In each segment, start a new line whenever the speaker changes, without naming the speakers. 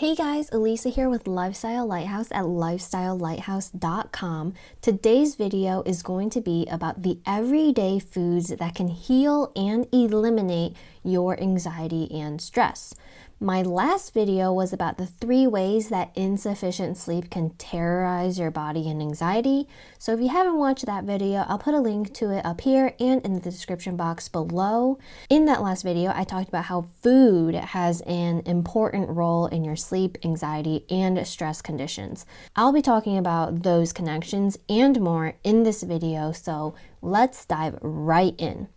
Hey guys, Elisa here with Lifestyle Lighthouse at lifestylelighthouse.com. Today's video is going to be about the everyday foods that can heal and eliminate your anxiety and stress. My last video was about the 3 ways that insufficient sleep can terrorize your body and anxiety. So if you haven't watched that video, I'll put a link to it up here and in the description box below. In that last video, I talked about how food has an important role in your sleep, anxiety, and stress conditions. I'll be talking about those connections and more in this video, so let's dive right in.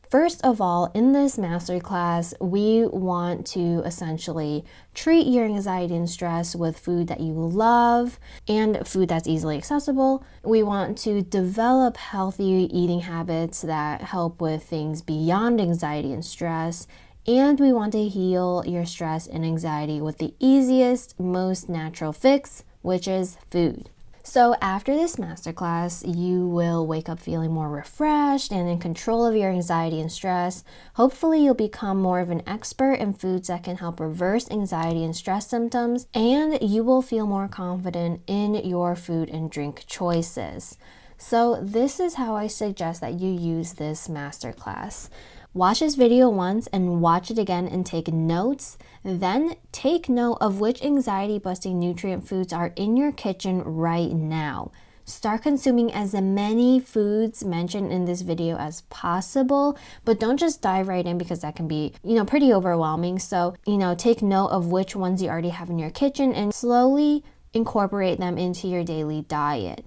First of all, in this masterclass, we want to essentially treat your anxiety and stress with food that you love and food that's easily accessible. We want to develop healthy eating habits that help with things beyond anxiety and stress. And we want to heal your stress and anxiety with the easiest, most natural fix, which is food. So after this masterclass, you will wake up feeling more refreshed and in control of your anxiety and stress. Hopefully, you'll become more of an expert in foods that can help reverse anxiety and stress symptoms, and you will feel more confident in your food and drink choices. So this is how I suggest that you use this masterclass. Watch this video once and watch it again and take notes. Then take note of which anxiety-busting nutrient foods are in your kitchen right now. Start consuming as many foods mentioned in this video as possible, but don't just dive right in because that can be, pretty overwhelming. So, take note of which ones you already have in your kitchen and slowly incorporate them into your daily diet.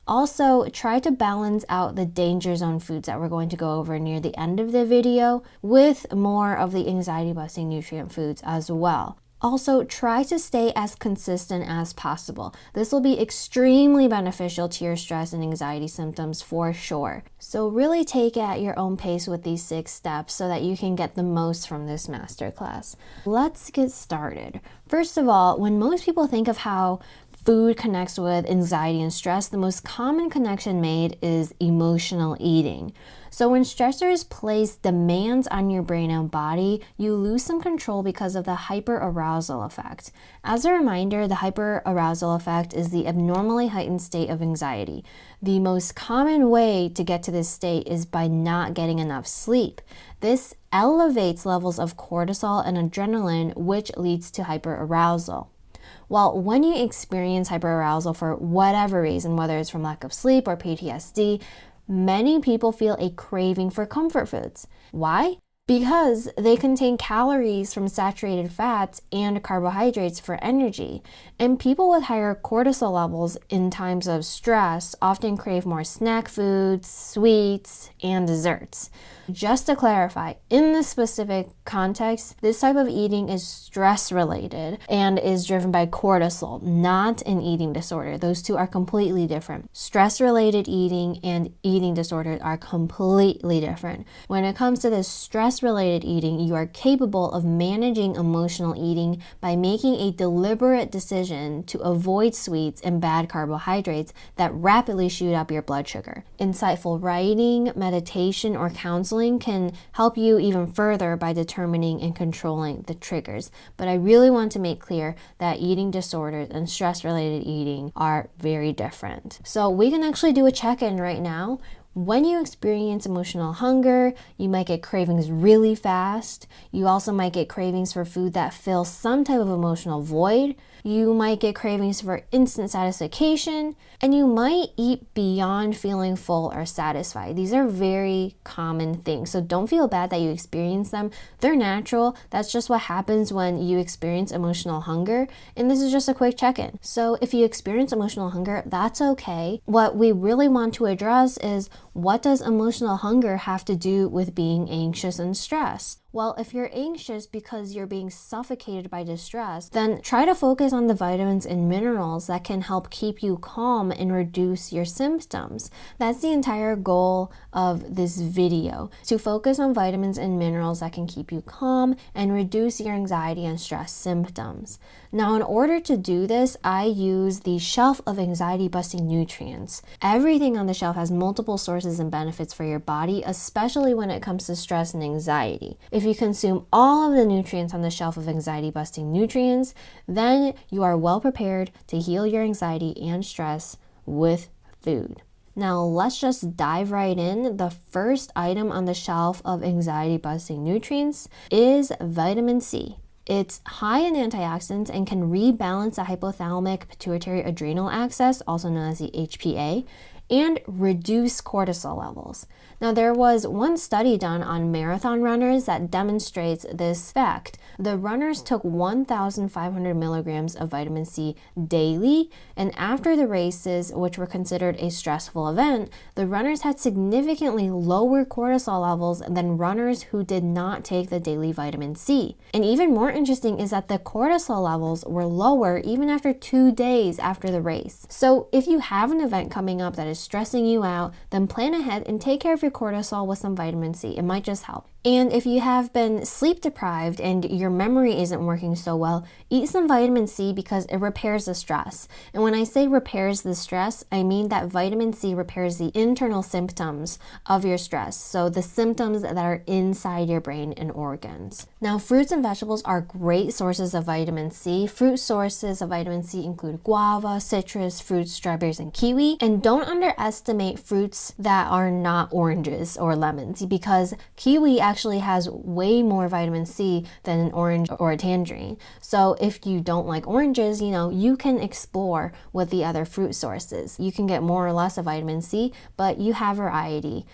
Also, try to balance out the danger zone foods that we're going to go over near the end of the video with more of the anxiety-busting nutrient foods as well. Also, try to stay as consistent as possible. This will be extremely beneficial to your stress and anxiety symptoms for sure. So really take it at your own pace with these 6 steps so that you can get the most from this masterclass. Let's get started. First of all, when most people think of how food connects with anxiety and stress, the most common connection made is emotional eating. So when stressors place demands on your brain and body, you lose some control because of the hyperarousal effect. As a reminder, the hyperarousal effect is the abnormally heightened state of anxiety. The most common way to get to this state is by not getting enough sleep. This elevates levels of cortisol and adrenaline, which leads to hyperarousal. Well, when you experience hyperarousal for whatever reason, whether it's from lack of sleep or PTSD, many people feel a craving for comfort foods. Why? Because they contain calories from saturated fats and carbohydrates for energy. And people with higher cortisol levels in times of stress often crave more snack foods, sweets, and desserts. Just to clarify, in this specific context, this type of eating is stress-related and is driven by cortisol, not an eating disorder. Those two are completely different. Stress-related eating and eating disorders are completely different. When it comes to this stress-related eating, you are capable of managing emotional eating by making a deliberate decision to avoid sweets and bad carbohydrates that rapidly shoot up your blood sugar. Insightful writing, meditation, or counseling can help you even further by determining and controlling the triggers. But I really want to make clear that eating disorders and stress-related eating are very different. So we can actually do a check-in right now. When you experience emotional hunger, you might get cravings really fast. You also might get cravings for food that fills some type of emotional void. You might get cravings for instant satisfaction, and you might eat beyond feeling full or satisfied. These are very common things, so don't feel bad that you experience them. They're natural. That's just what happens when you experience emotional hunger, and this is just a quick check-in. So if you experience emotional hunger, that's okay. What we really want to address is, what does emotional hunger have to do with being anxious and stressed? Well, if you're anxious because you're being suffocated by distress, then try to focus on the vitamins and minerals that can help keep you calm and reduce your symptoms. That's the entire goal of this video, to focus on vitamins and minerals that can keep you calm and reduce your anxiety and stress symptoms. Now, in order to do this, I use the shelf of anxiety-busting nutrients. Everything on the shelf has multiple sources and benefits for your body, especially when it comes to stress and anxiety. If If you consume all of the nutrients on the shelf of anxiety-busting nutrients, then you are well prepared to heal your anxiety and stress with food. Now let's just dive right in. The first item on the shelf of anxiety-busting nutrients is vitamin C. It's high in antioxidants and can rebalance the hypothalamic pituitary adrenal axis, also known as the HPA, and reduce cortisol levels. Now, there was one study done on marathon runners that demonstrates this fact. The runners took 1,500 milligrams of vitamin C daily, and after the races, which were considered a stressful event, the runners had significantly lower cortisol levels than runners who did not take the daily vitamin C. And even more interesting is that the cortisol levels were lower even after 2 days after the race. So if you have an event coming up that is stressing you out, then plan ahead and take care of your cortisol with some vitamin C. It might just help. And if you have been sleep deprived and your memory isn't working so well, eat some vitamin C because it repairs the stress. And when I say repairs the stress, I mean that vitamin C repairs the internal symptoms of your stress. So the symptoms that are inside your brain and organs. Now, fruits and vegetables are great sources of vitamin C. Fruit sources of vitamin C include guava, citrus, fruits, strawberries, and kiwi. And don't underestimate fruits that are not oranges or lemons, because kiwi actually has way more vitamin C than an orange or a tangerine. So if you don't like oranges, you can explore with the other fruit sources. You can get more or less of vitamin C, but you have variety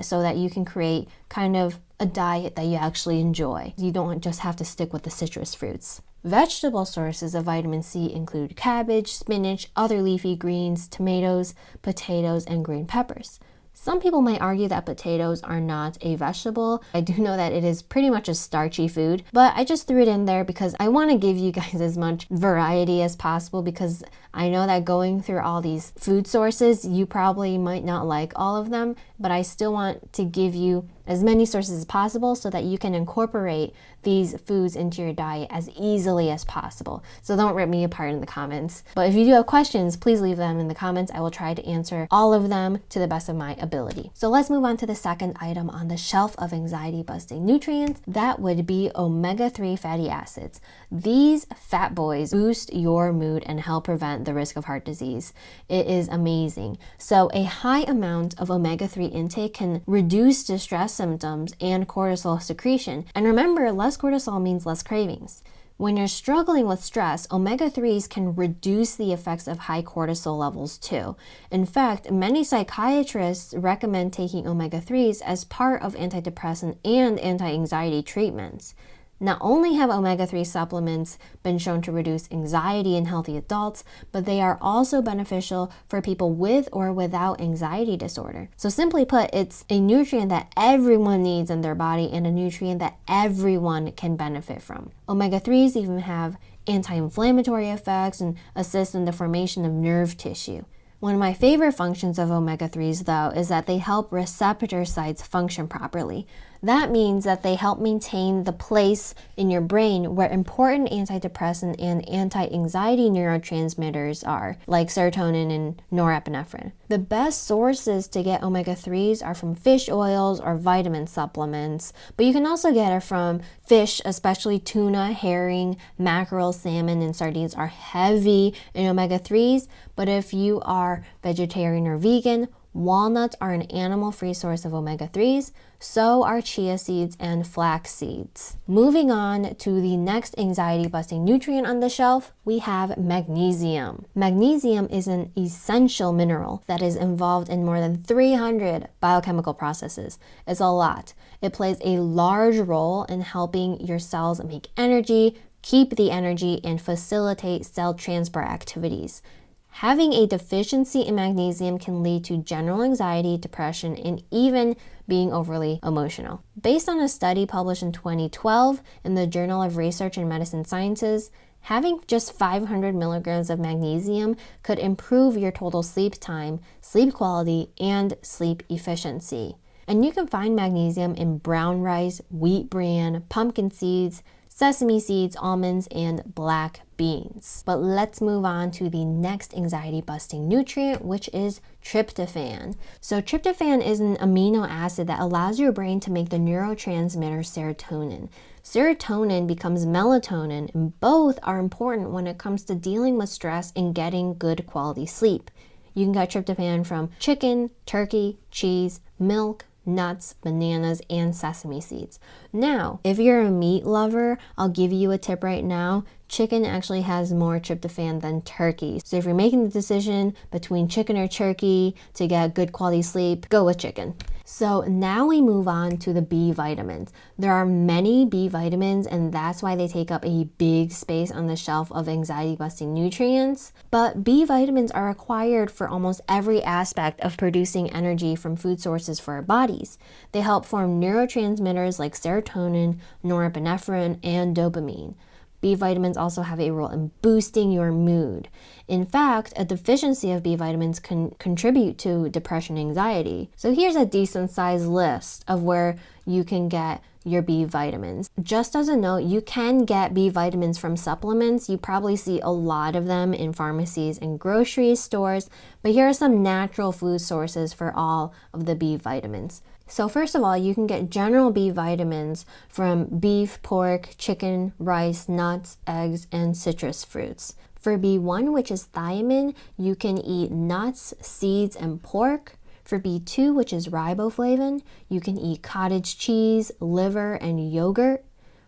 so that you can create kind of a diet that you actually enjoy. You don't just have to stick with the citrus fruits. Vegetable sources of vitamin C include cabbage, spinach, other leafy greens, tomatoes, potatoes, and green peppers. Some people might argue that potatoes are not a vegetable. I do know that it is pretty much a starchy food, but I just threw it in there because I want to give you guys as much variety as possible, because I know that going through all these food sources, you probably might not like all of them, but I still want to give you as many sources as possible so that you can incorporate these foods into your diet as easily as possible. So don't rip me apart in the comments. But if you do have questions, please leave them in the comments. I will try to answer all of them to the best of my ability. So let's move on to the second item on the shelf of anxiety-busting nutrients. That would be omega-3 fatty acids. These fat boys boost your mood and help prevent the risk of heart disease. It is amazing. So a high amount of omega-3 intake can reduce distress symptoms and cortisol secretion. And remember, less cortisol means less cravings. When you're struggling with stress, omega-3s can reduce the effects of high cortisol levels too. In fact, many psychiatrists recommend taking omega-3s as part of antidepressant and anti-anxiety treatments. Not only have omega-3 supplements been shown to reduce anxiety in healthy adults, but they are also beneficial for people with or without anxiety disorder. So simply put, it's a nutrient that everyone needs in their body and a nutrient that everyone can benefit from. Omega-3s even have anti-inflammatory effects and assist in the formation of nerve tissue. One of my favorite functions of omega-3s, though, is that they help receptor sites function properly. That means that they help maintain the place in your brain where important antidepressant and anti-anxiety neurotransmitters are, like serotonin and norepinephrine. The best sources to get omega-3s are from fish oils or vitamin supplements, but you can also get it from fish, especially tuna, herring, mackerel, salmon, and sardines are heavy in omega-3s, but if you are vegetarian or vegan, walnuts are an animal-free source of omega-3s, so are chia seeds and flax seeds. Moving on to the next anxiety-busting nutrient on the shelf, we have magnesium. Magnesium is an essential mineral that is involved in more than 300 biochemical processes. It's a lot. It plays a large role in helping your cells make energy, keep the energy, and facilitate cell transport activities. Having a deficiency in magnesium can lead to general anxiety, depression, and even being overly emotional. Based on a study published in 2012 in the Journal of Research in Medicine Sciences, having just 500 milligrams of magnesium could improve your total sleep time, sleep quality, and sleep efficiency. And you can find magnesium in brown rice, wheat bran, pumpkin seeds, sesame seeds, almonds, and black beans. But let's move on to the next anxiety-busting nutrient, which is tryptophan. So tryptophan is an amino acid that allows your brain to make the neurotransmitter serotonin. Serotonin becomes melatonin, and both are important when it comes to dealing with stress and getting good quality sleep. You can get tryptophan from chicken, turkey, cheese, milk, nuts, bananas, and sesame seeds. Now, if you're a meat lover, I'll give you a tip right now. Chicken actually has more tryptophan than turkey. So if you're making the decision between chicken or turkey to get good quality sleep, go with chicken. So now we move on to the B vitamins. There are many B vitamins, and that's why they take up a big space on the shelf of anxiety-busting nutrients. But B vitamins are required for almost every aspect of producing energy from food sources for our bodies. They help form neurotransmitters like serotonin, norepinephrine, and dopamine. B vitamins also have a role in boosting your mood. In fact, a deficiency of B vitamins can contribute to depression and anxiety. So here's a decent sized list of where you can get your B vitamins. Just as a note, you can get B vitamins from supplements. You probably see a lot of them in pharmacies and grocery stores, but here are some natural food sources for all of the B vitamins. So first of all, you can get general B vitamins from beef, pork, chicken, rice, nuts, eggs, and citrus fruits. For B1, which is thiamine, you can eat nuts, seeds, and pork. For B2, which is riboflavin, you can eat cottage cheese, liver, and yogurt.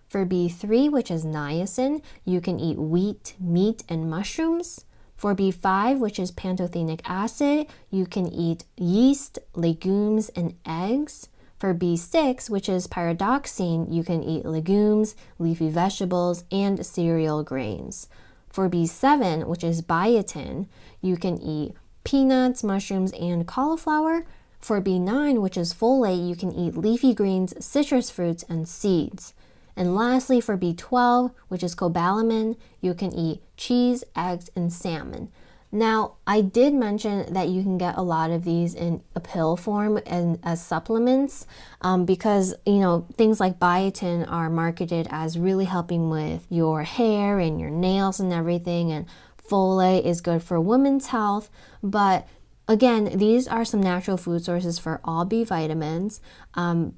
For B3, which is niacin, you can eat wheat, meat, and mushrooms. For B5, which is pantothenic acid, you can eat yeast, legumes, and eggs. For B6, which is pyridoxine, you can eat legumes, leafy vegetables, and cereal grains. For B7, which is biotin, you can eat peanuts, mushrooms, and cauliflower. For B9, which is folate, you can eat leafy greens, citrus fruits, and seeds. And lastly, for B12, which is cobalamin, you can eat cheese, eggs, and salmon. Now, I did mention that you can get a lot of these in a pill form and as supplements because, things like biotin are marketed as really helping with your hair and your nails and everything, and folate is good for women's health, but again, these are some natural food sources for all B vitamins.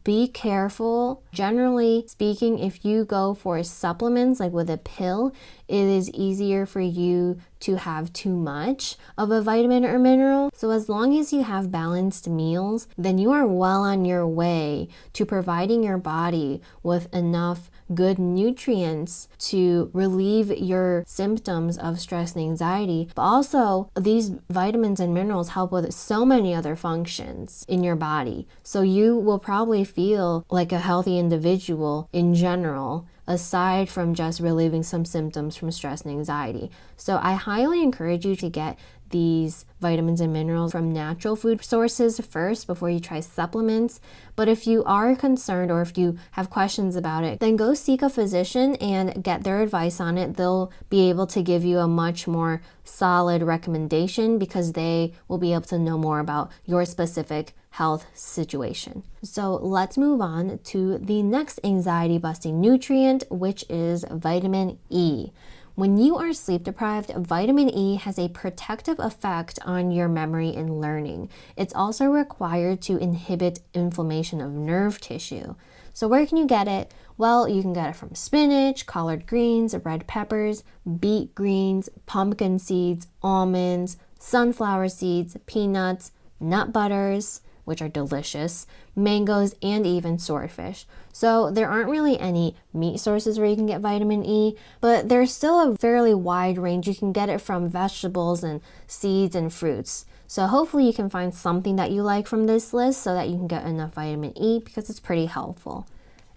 Be careful. Generally speaking, if you go for supplements, like with a pill, it is easier for you to have too much of a vitamin or mineral. So as long as you have balanced meals, then you are well on your way to providing your body with enough good nutrients to relieve your symptoms of stress and anxiety. But also, these vitamins and minerals help with so many other functions in your body. So you will probably feel like a healthy individual in general, aside from just relieving some symptoms from stress and anxiety. So I highly encourage you to get these vitamins and minerals from natural food sources first before you try supplements. But if you are concerned or if you have questions about it, then go seek a physician and get their advice on it. They'll be able to give you a much more solid recommendation because they will be able to know more about your specific health situation. So let's move on to the next anxiety-busting nutrient, which is vitamin E. When you are sleep deprived, vitamin E has a protective effect on your memory and learning. It's also required to inhibit inflammation of nerve tissue. So where can you get it? Well, you can get it from spinach, collard greens, red peppers, beet greens, pumpkin seeds, almonds, sunflower seeds, peanuts, nut butters, which are delicious, mangoes, and even swordfish. So there aren't really any meat sources where you can get vitamin E, but there's still a fairly wide range. You can get it from vegetables and seeds and fruits. So hopefully you can find something that you like from this list so that you can get enough vitamin E because it's pretty helpful.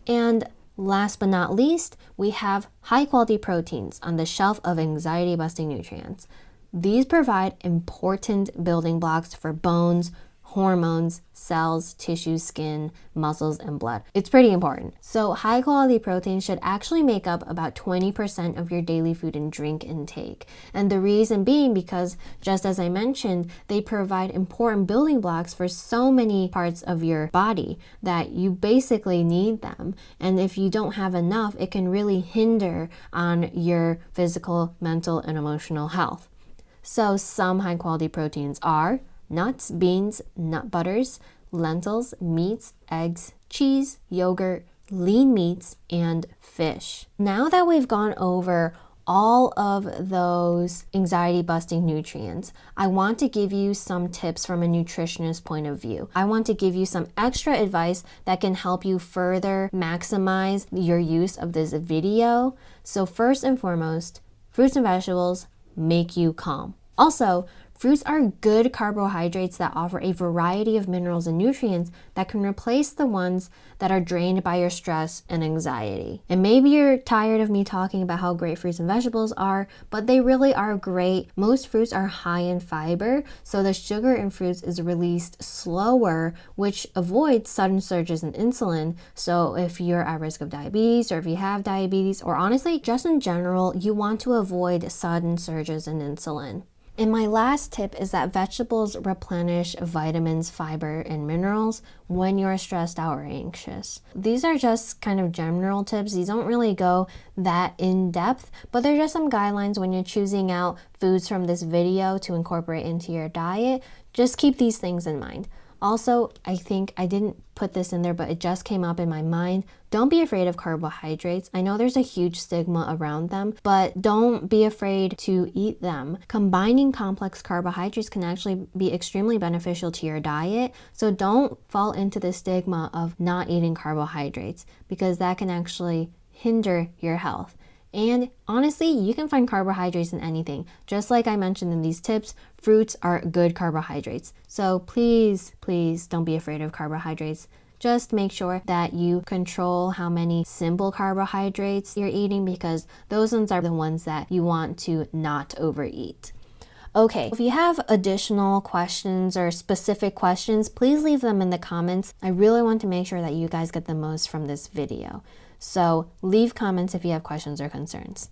And last but not least, we have high quality proteins on the shelf of anxiety busting nutrients. These provide important building blocks for bones, hormones, cells, tissue, skin, muscles, and blood. It's pretty important. So high quality proteins should actually make up about 20% of your daily food and drink intake. And the reason being because, just as I mentioned, they provide important building blocks for so many parts of your body that you basically need them. And if you don't have enough, it can really hinder on your physical, mental, and emotional health. So some high quality proteins are nuts, beans, nut butters, lentils, meats, eggs, cheese, yogurt, lean meats, and fish. Now that we've gone over all of those anxiety busting nutrients, I want to give you some tips from a nutritionist point of view. I want to give you some extra advice that can help you further maximize your use of this video. So first and foremost, fruits and vegetables make you calm. Also, fruits are good carbohydrates that offer a variety of minerals and nutrients that can replace the ones that are drained by your stress and anxiety. And maybe you're tired of me talking about how great fruits and vegetables are, but they really are great. Most fruits are high in fiber, so the sugar in fruits is released slower, which avoids sudden surges in insulin. So if you're at risk of diabetes, or if you have diabetes, or honestly, just in general, you want to avoid sudden surges in insulin. And my last tip is that vegetables replenish vitamins, fiber, and minerals when you're stressed out or anxious. These are just kind of general tips. These don't really go that in depth, but they're just some guidelines when you're choosing out foods from this video to incorporate into your diet. Just keep these things in mind. Also, I think I didn't put this in there, but it just came up in my mind. Don't be afraid of carbohydrates. I know there's a huge stigma around them, but don't be afraid to eat them. Combining complex carbohydrates can actually be extremely beneficial to your diet. So don't fall into the stigma of not eating carbohydrates, because that can actually hinder your health. And honestly, you can find carbohydrates in anything. Just like I mentioned in these tips, fruits are good carbohydrates. So please don't be afraid of carbohydrates. Just make sure that you control how many simple carbohydrates you're eating, because those ones are the ones that you want to not overeat. Okay, if you have additional questions or specific questions, please leave them in the comments. I really want to make sure that you guys get the most from this video. So leave comments if you have questions or concerns.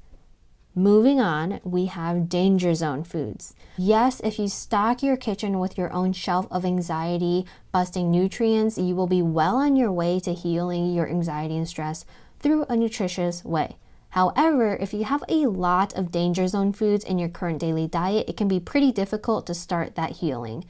Moving on, we have danger zone foods. Yes, if you stock your kitchen with your own shelf of anxiety busting nutrients, you will be well on your way to healing your anxiety and stress through a nutritious way. However, if you have a lot of danger zone foods in your current daily diet, it can be pretty difficult to start that healing.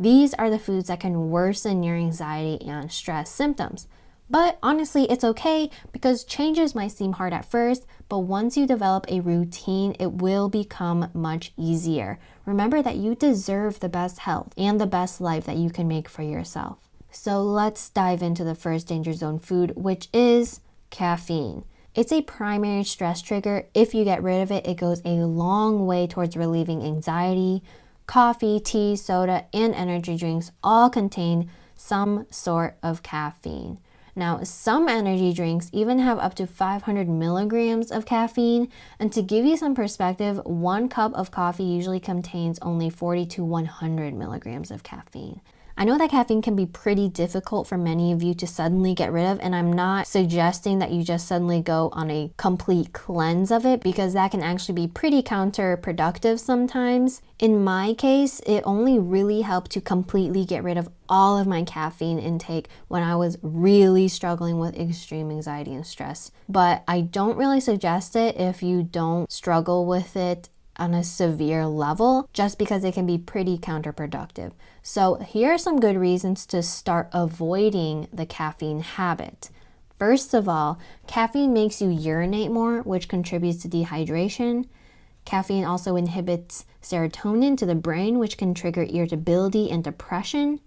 These are the foods that can worsen your anxiety and stress symptoms. But honestly, it's okay, because changes might seem hard at first, but once you develop a routine, it will become much easier. Remember that you deserve the best health and the best life that you can make for yourself. So let's dive into the first danger zone food, which is caffeine. It's a primary stress trigger. If you get rid of it, it goes a long way towards relieving anxiety. Coffee, tea, soda, and energy drinks all contain some sort of caffeine. Now, some energy drinks even have up to 500 milligrams of caffeine. And to give you some perspective, 1 cup of coffee usually contains only 40 to 100 milligrams of caffeine. I know that caffeine can be pretty difficult for many of you to suddenly get rid of, and I'm not suggesting that you just suddenly go on a complete cleanse of it, because that can actually be pretty counterproductive sometimes. In my case, it only really helped to completely get rid of all of my caffeine intake when I was really struggling with extreme anxiety and stress. But I don't really suggest it if you don't struggle with it on a severe level, just because it can be pretty counterproductive. So here are some good reasons to start avoiding the caffeine habit. First of all, caffeine makes you urinate more, which contributes to dehydration. Caffeine also inhibits serotonin to the brain, which can trigger irritability and depression.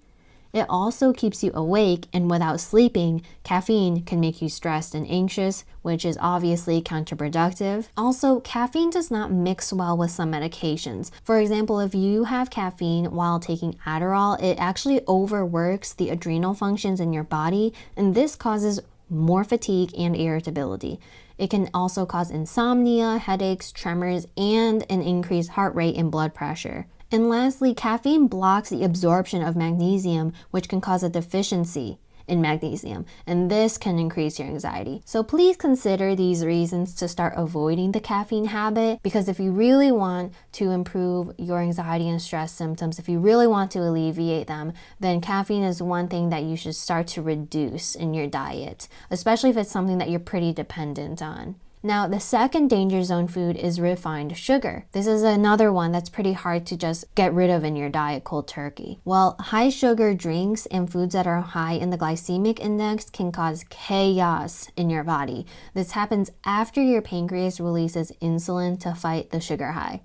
It also keeps you awake, and without sleeping, caffeine can make you stressed and anxious, which is obviously counterproductive. Also, caffeine does not mix well with some medications. For example, if you have caffeine while taking Adderall, it actually overworks the adrenal functions in your body, and this causes more fatigue and irritability. It can also cause insomnia, headaches, tremors, and an increased heart rate and blood pressure. And lastly, caffeine blocks the absorption of magnesium, which can cause a deficiency in magnesium, and this can increase your anxiety. So please consider these reasons to start avoiding the caffeine habit, because if you really want to improve your anxiety and stress symptoms, if you really want to alleviate them, then caffeine is one thing that you should start to reduce in your diet, especially if it's something that you're pretty dependent on. Now, the second danger zone food is refined sugar. This is another one that's pretty hard to just get rid of in your diet cold turkey. Well, high sugar drinks and foods that are high in the glycemic index can cause chaos in your body. This happens after your pancreas releases insulin to fight the sugar high.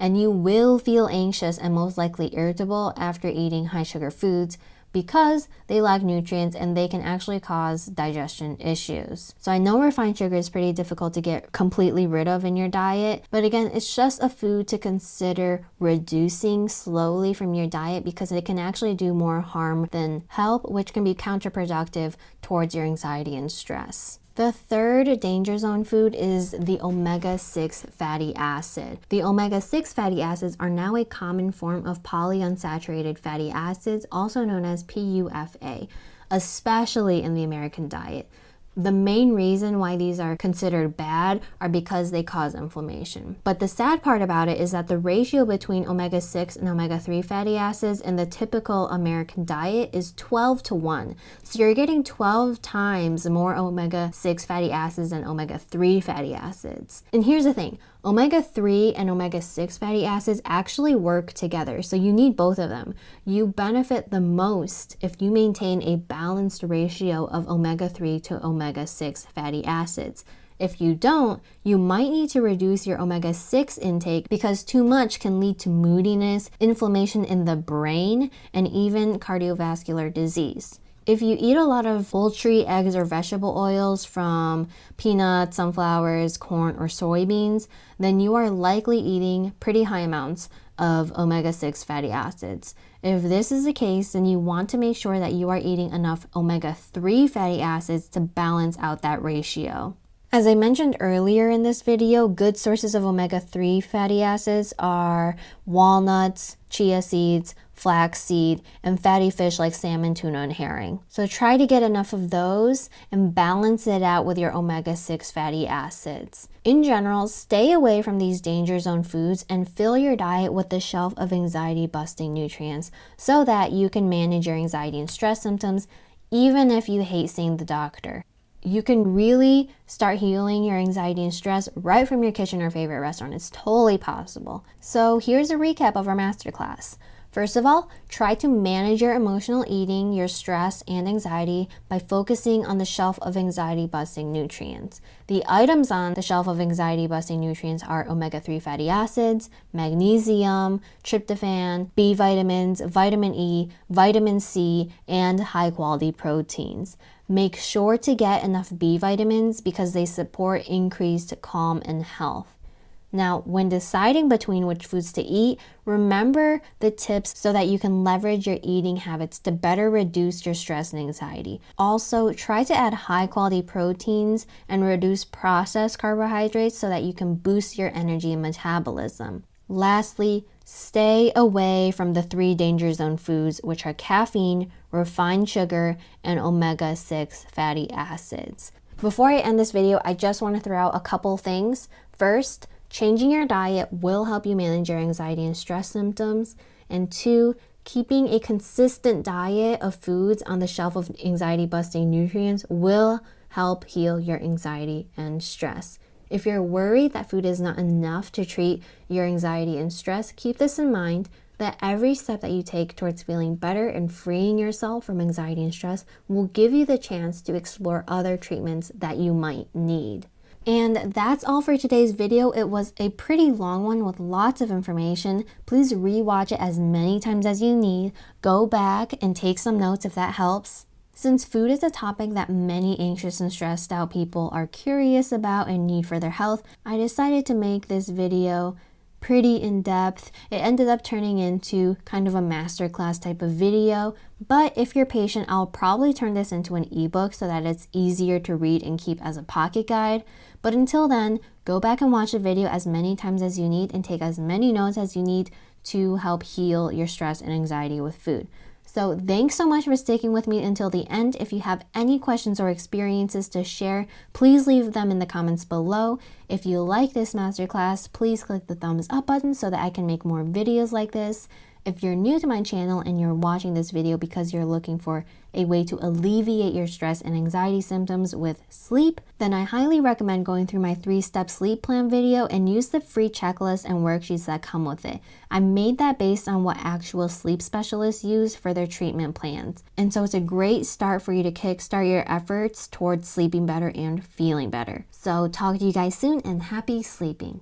And you will feel anxious and most likely irritable after eating high sugar foods, because they lack nutrients and they can actually cause digestion issues. So I know refined sugar is pretty difficult to get completely rid of in your diet, but again, it's just a food to consider reducing slowly from your diet, because it can actually do more harm than help, which can be counterproductive towards your anxiety and stress. The third danger zone food is the omega-6 fatty acid. The omega-6 fatty acids are now a common form of polyunsaturated fatty acids, also known as PUFA, especially in the American diet. The main reason why these are considered bad are because they cause inflammation. But the sad part about it is that the ratio between omega-6 and omega-3 fatty acids in the typical American diet is 12-1. So you're getting 12 times more omega-6 fatty acids than omega-3 fatty acids. And here's the thing, omega-3 and omega-6 fatty acids actually work together, so you need both of them. You benefit the most if you maintain a balanced ratio of omega-3 to omega-6 fatty acids. If you don't, you might need to reduce your omega-6 intake, because too much can lead to moodiness, inflammation in the brain, and even cardiovascular disease. If you eat a lot of poultry, eggs, or vegetable oils from peanuts, sunflowers, corn, or soybeans, then you are likely eating pretty high amounts of omega-6 fatty acids. If this is the case, then you want to make sure that you are eating enough omega-3 fatty acids to balance out that ratio. As I mentioned earlier in this video, good sources of omega-3 fatty acids are walnuts, chia seeds, flaxseed, and fatty fish like salmon, tuna, and herring. So try to get enough of those and balance it out with your omega-6 fatty acids. In general, stay away from these danger zone foods and fill your diet with the shelf of anxiety-busting nutrients so that you can manage your anxiety and stress symptoms even if you hate seeing the doctor. You can really start healing your anxiety and stress right from your kitchen or favorite restaurant. It's totally possible. So here's a recap of our masterclass. First of all, try to manage your emotional eating, your stress, and anxiety by focusing on the shelf of anxiety-busting nutrients. The items on the shelf of anxiety-busting nutrients are omega-3 fatty acids, magnesium, tryptophan, B vitamins, vitamin E, vitamin C, and high-quality proteins. Make sure to get enough B vitamins because they support increased calm and health. Now, when deciding between which foods to eat, remember the tips so that you can leverage your eating habits to better reduce your stress and anxiety. Also, try to add high-quality proteins and reduce processed carbohydrates so that you can boost your energy and metabolism. Lastly, stay away from the 3 danger zone foods, which are caffeine, refined sugar, and omega-6 fatty acids. Before I end this video, I just want to throw out a couple things. First, changing your diet will help you manage your anxiety and stress symptoms. And 2, keeping a consistent diet of foods on the shelf of anxiety-busting nutrients will help heal your anxiety and stress. If you're worried that food is not enough to treat your anxiety and stress, keep this in mind that every step that you take towards feeling better and freeing yourself from anxiety and stress will give you the chance to explore other treatments that you might need. And that's all for today's video. It was a pretty long one with lots of information. Please rewatch it as many times as you need. Go back and take some notes if that helps. Since food is a topic that many anxious and stressed out people are curious about and need for their health, I decided to make this video pretty in-depth. It ended up turning into kind of a masterclass type of video, but if you're patient, I'll probably turn this into an ebook so that it's easier to read and keep as a pocket guide. But until then, go back and watch the video as many times as you need and take as many notes as you need to help heal your stress and anxiety with food. So thanks so much for sticking with me until the end. If you have any questions or experiences to share, please leave them in the comments below. If you like this masterclass, please click the thumbs up button so that I can make more videos like this. If you're new to my channel and you're watching this video because you're looking for a way to alleviate your stress and anxiety symptoms with sleep, then I highly recommend going through my 3-step sleep plan video and use the free checklist and worksheets that come with it. I made that based on what actual sleep specialists use for their treatment plans. And so it's a great start for you to kickstart your efforts towards sleeping better and feeling better. So talk to you guys soon and happy sleeping.